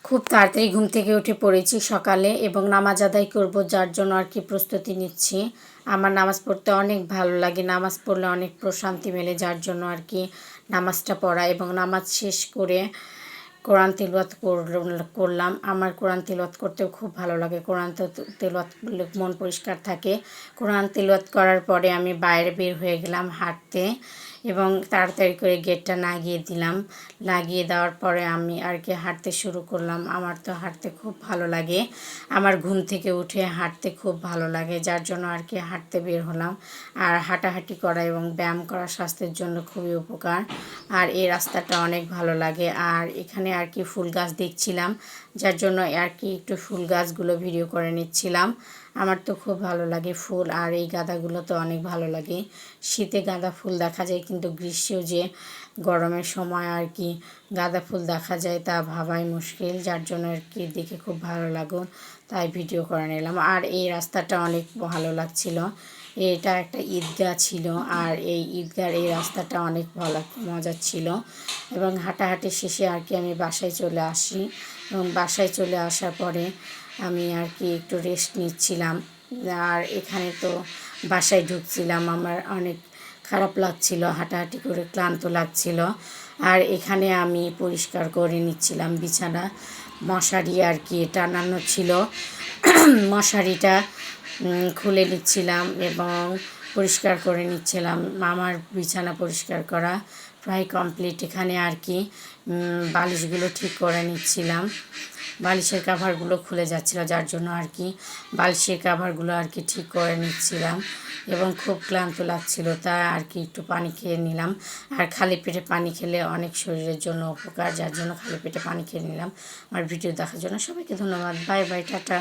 খুব তাড়াতাড়ি ঘুম থেকে উঠে পড়েছি সকালে এবং নামাজ আদায় করব, যার জন্য আর কি প্রস্তুতি নিচ্ছি। আমার নামাজ পড়তে অনেক ভালো লাগে, নামাজ পড়লে অনেক প্রশান্তি মেলে, যার জন্য আর কি নামাজটা পড়া। এবং নামাজ শেষ করে কোরআন তিলাওয়াত করলাম। আমার কোরআন তিলাওয়াত করতেও খুব ভালো লাগে। কোরআন তিলাওয়াত করলে মন পরিষ্কার থাকে। কোরআন তিলাওয়াত করার পরে আমি বাইরে বের হয়ে গেলাম হাঁটতে এবং তাড়াতাড়ি করে গেটটা লাগিয়ে দিলাম। লাগিয়ে দেওয়ার পরে আমি আর কি হাঁটতে শুরু করলাম। আমার তো হাঁটতে খুব ভালো লাগে, আমার ঘুম থেকে উঠে হাঁটতে খুব ভালো লাগে, যার জন্য আর কি হাঁটতে বের হলাম। আর হাঁটাহাঁটি করা এবং ব্যায়াম করা স্বাস্থ্যের জন্য খুবই উপকার। আর এই রাস্তাটা অনেক ভালো লাগে। আর এখানে আর কি ফুল গাছ দেখছিলাম, যার জন্য আর কি একটু ফুল গাছগুলো ভিডিও করে নিচ্ছিলাম। আমার তো খুব ভালো লাগে ফুল, আর এই গাঁদাগুলো তো অনেক ভালো লাগে। শীতে গাঁদা ফুল দেখা যায়, কিন্তু গ্রীষ্মেও যে গরমের সময় আর কি গাঁদা ফুল দেখা যায় তা ভাবাই মুশকিল, যার জন্য আর কি দেখে খুব ভালো লাগো, তাই ভিডিও করে নিলাম। আর এই রাস্তাটা অনেক ভালো লাগছিল। এটা একটা ঈদগাহ ছিল, আর এই ঈদগার এই রাস্তাটা অনেক ভালো মজার ছিল। এবং হাঁটাহাঁটি শেষে আর কি আমি বাসায় চলে আসি, এবং বাসায় চলে আসার পরে আমি আর কি একটু রেস্ট নিচ্ছিলাম। আর এখানে তো বাসায় ঢুকছিলাম, আমার অনেক খারাপ লাগছিল, হাঁটাহাঁটি করে ক্লান্ত লাগছিল। আর এখানে আমি পরিষ্কার করে নিচ্ছিলাম বিছানা, মশারি আর কি টানানো ছিল, মশারিটা খুলে নিচ্ছিলাম এবং পরিষ্কার করে নিচ্ছিলাম। আমার বিছানা পরিষ্কার করা প্রায় কমপ্লিট। এখানে আর কি বালিশগুলো ঠিক করে নিচ্ছিলাম, বালিশের কাভারগুলো খুলে যাচ্ছিলো, যার জন্য আর কি বালিশের কাভারগুলো আর কি ঠিক করে নিচ্ছিলাম। এবং খুব ক্লান্ত লাগছিল, তাই আর কি একটু পানি খেয়ে নিলাম। আর খালি পেটে পানি খেলে অনেক শরীরের জন্য উপকার, যার জন্য খালি পেটে পানি খেয়ে নিলাম। আমার ভিডিও দেখার জন্য সবাইকে ধন্যবাদ। Bye bye, tata.